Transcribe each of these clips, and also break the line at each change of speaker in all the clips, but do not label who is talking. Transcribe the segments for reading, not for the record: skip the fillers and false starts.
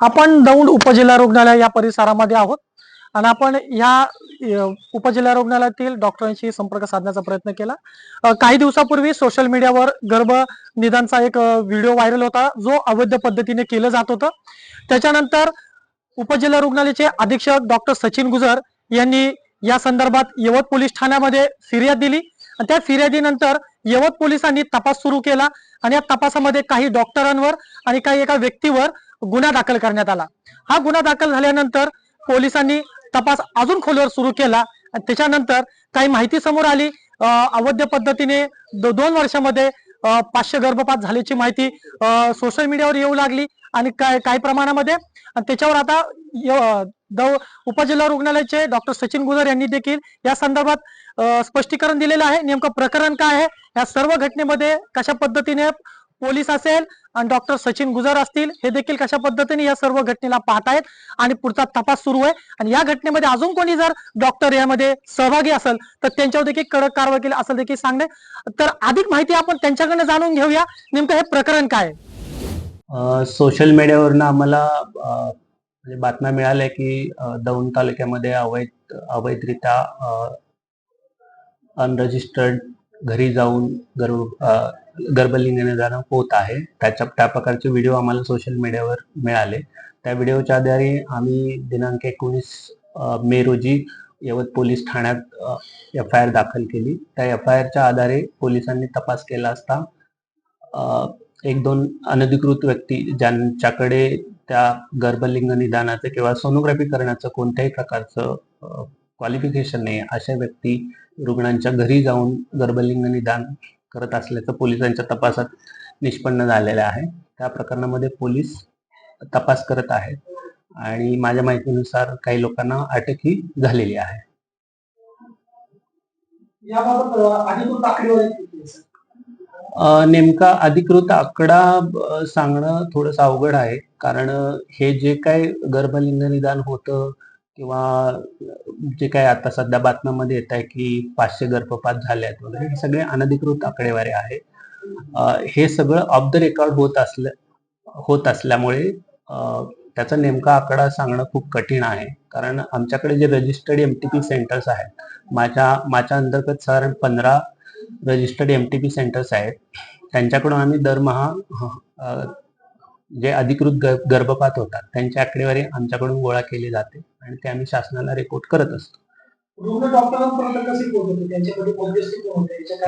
आपण दौंड उपजिल्हा रुग्णालय या परिसरामध्ये आहोत आणि आपण या उपजिल्हा रुग्णालयातील डॉक्टरांशी संपर्क साधण्याचा प्रयत्न केला. काही दिवसापूर्वी सोशल मीडियावर गर्भ निदानचा एक व्हिडिओ व्हायरल होता, जो अवैध पद्धतीने केलं जात होतं. त्याच्यानंतर उपजिल्हा रुग्णालयाचे अधीक्षक डॉक्टर सचिन गुजर यांनी या संदर्भात यवत पोलीस ठाण्यामध्ये फिर्याद दिली आणि त्या फिर्यादीनंतर यवत पोलिसांनी तपास सुरू केला आणि या तपासामध्ये काही डॉक्टरांवर आणि काही एका व्यक्तीवर गुन्हा दाखल करण्यात आला. हा गुन्हा दाखल झाल्यानंतर पोलिसांनी तपास अजून खोलवर सुरू केला आणि त्याच्यानंतर काही माहिती समोर आली. अवैध पद्धतीने 2 वर्षामध्ये 500 गर्भपात झाल्याची माहिती सोशल मीडियावर येऊ लागली आणि काही प्रमाणामध्ये आणि त्याच्यावर आता उपजिल्हा रुग्णालयाचे डॉक्टर सचिन गुजर यांनी देखील या संदर्भात स्पष्टीकरण दिलेलं आहे. नेमकं प्रकरण काय आहे, या सर्व घटनेमध्ये कशा पद्धतीने पोलीस असेल आणि डॉक्टर सचिन गुजर असतील हे देखील कशा पद्धतीने या सर्व घटनेला पाहतायत आणि पुढचा तपास सुरू आहे. आणि या घटनेमध्ये अजून कोणी जर डॉक्टर यामध्ये सहभागी असेल तर त्यांच्यावर देखील कडक कारवाई केली असं देखील सांगणे. तर अधिक माहिती आपण त्यांच्याकडनं जाणून घेऊया, नेमकं हे प्रकरण काय आहे.
सोशल मीडियावरनं आम्हाला म्हणजे बातम्या मिळाल्या की दौंड तालुक्यामध्ये अवैधरित्या अनरजिस्टर्ड घरी जाऊन गर्भलिंग निदान होत आहे. त्या प्रकारचे व्हिडिओ आम्हाला सोशल मीडियावर मिळाले. त्या व्हिडिओच्या आधारे आम्ही दिनांक 19 मे रोजी यवत पोलीस ठाण्यात FIR दाखल केली. त्या FIRच्या आधारे पोलिसांनी तपास केला असता 1-2 अनधिकृत व्यक्ती ज्यांच्याकडे त्या गर्भलिंग निदानाचं किंवा सोनोग्राफी करण्याचं कोणत्याही प्रकारचं क्वालिफिकेशन नाही, अशा व्यक्ती रुग्णांच्या घरी जाऊन गर्भलिंग निदान करत असल्याचं पोलिसांच्या तपासात निष्पन्न झालेलं आहे. त्या प्रकरणामध्ये पोलीस तपास करत आहेत आणि माझ्या माहितीनुसार काही लोकांना अटकही झालेली आहे. नेमका अधिकृत आकडा सांगणं थोडंसं अवघड आहे, कारण हे जे काही गर्भलिंग निदान होतं किंवा जे काही आता सध्या बातम्यांमध्ये येत आहे की 500 गर्भपात झाले आहेत वगैरे, हे सगळे अनधिकृत आकडेवारी आहे. हे सगळं ऑफ द रेकॉर्ड होत असल्यामुळे त्याचा नेमका आकडा सांगणं खूप कठीण आहे. कारण आमच्याकडे जे रजिस्टर्ड MTP सेंटर्स आहेत, माझ्या अंतर्गत साधारण 15 रजिस्टर्ड MTP सेंटर्स आहेत. त्यांच्याकडून आम्ही दरमहा जे अधिकृत गर्भपात होतात त्यांची आकडेवारी आमच्याकडून गोळा केली जाते आणि ते आम्ही शासनाला रिपोर्ट करत असतो.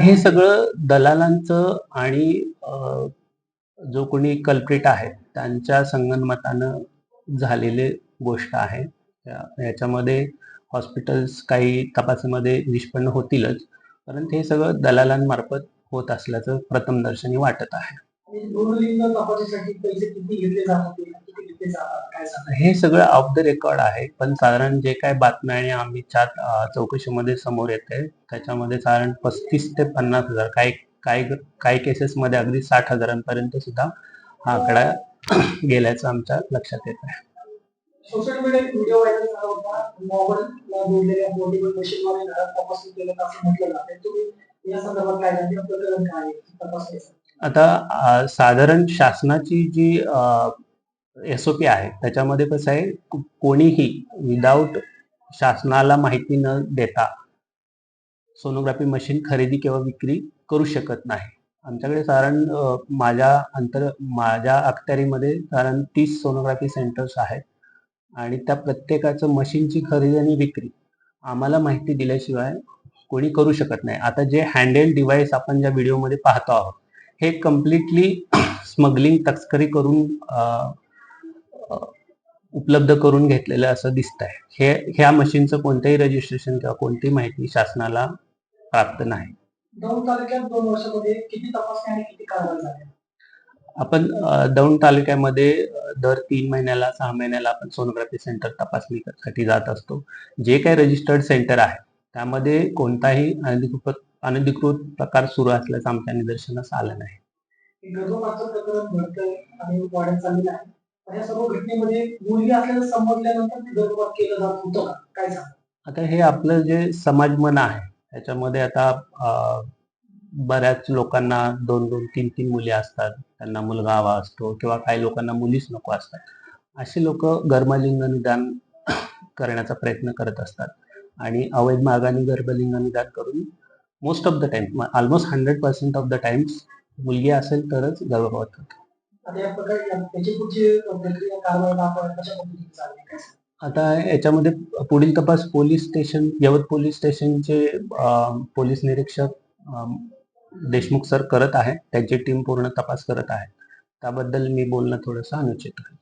हे सगळं दलालांचं आणि जो कोणी कल्प्रिट आहे त्यांच्या संगनमतानं झालेले गोष्ट आहे. याच्यामध्ये हॉस्पिटल्स काही तपासामध्ये निष्पन्न होतीलच, परंतु हे सगळं दलालांमार्फत होत असल्याचं प्रथमदर्शनी वाटत आहे. हे सगळं ऑफ द रेकॉर्ड आहे, पण साधारण जे काय बातम्या आणि आम्ही चौकशीमध्ये समोर येते त्याच्यामध्ये साधारण 35 ते 50 हजार, काही केसेसमध्ये अगदी 60 हजारांपर्यंत सुद्धा हा आकडा गेल्याचं आमच्या लक्षात येत आहे.
सोशल मीडिया व्हिडिओ व्हायरल झाला होता, मोबाईलला जोडलेल्या पोर्टेबल मशीनद्वारे घरात तपासणी केलं असं म्हटलं जातं. तुम्ही या संदर्भात काय सांगता, प्रकरण काय तपासायचं?
आता साधारण शासनाची जी SOP आहे त्याच्यामध्ये कसं आहे, कोणीही विदाऊट शासनाला माहिती न देता सोनोग्राफी मशीन खरेदी किंवा विक्री करू शकत नाही. आमच्याकडे साधारण माझ्या अखत्यारीमध्ये साधारण 30 सोनोग्राफी सेंटर्स आहेत आणि त्या प्रत्येकाचं मशीनची खरेदी आणि विक्री आम्हाला माहिती दिल्याशिवाय कोणी करू शकत नाही. आता जे हँडहेल्ड डिव्हाइस आपण ज्या व्हिडिओमध्ये पाहतो आहोत, हे कम्प्लिटली स्मगलिंग, तस्करी करून उपलब्ध करून घेतलेलं असं दिसत आहे. ह्या मशीनचं कोणतंही रजिस्ट्रेशन किंवा कोणतीही माहिती शासनाला प्राप्त नाही.
दौंड तालुक्यात 2 वर्षामध्ये किती तपासणी आणि किती कारवाई झाल्या?
आपण दौंड तालुक्यामध्ये दर 3 महिन्याला 6 महिन्याला आपण सोनोग्राफी सेंटर तपासणीसाठी जात असतो. जे काही रजिस्टर्ड सेंटर आहे त्यामध्ये कोणताही अनधिकृत प्रकार सुरू असल्याचं आमच्या निदर्शनास आलं नाही.
गर्भपातचं प्रकरण घडतंय आणि वाढत चाललेलं आहे. या सर्व घटनेमध्ये मुलगी असल्याचं समजल्यानंतर ते गर्भपात केलं जात होतं का, काय सांगा?
आता हे आपलं जे समाज मन आहे त्याच्यामध्ये आता बऱ्याच लोकांना 2-2, 3-3 मुली असतात, त्यांना मुलगा हवा असतो किंवा काही लोकांना मुलीच नको असतात अशी लोक गर्भलिंग निदान करण्याचा प्रयत्न करत असतात आणि अवैध मार्गाने गर्भलिंग निदान करून most of the time, almost 100% of the times मुलगी असेल तरच गर्भपात होतो.
आता या प्रकारे त्याची पुढची प्रक्रिया कारवाई आपण कशा पद्धतीने चालली काय?
आता याच्यामध्ये पुढील तपास पोलीस स्टेशन, यवत पोलीस स्टेशनचे पोलीस निरीक्षक देशमुख सर करत आहे. त्यांची टीम पूर्ण तपास करत आहे. त्याबद्दल मी बोलणं थोडंसं अनुचित आहे.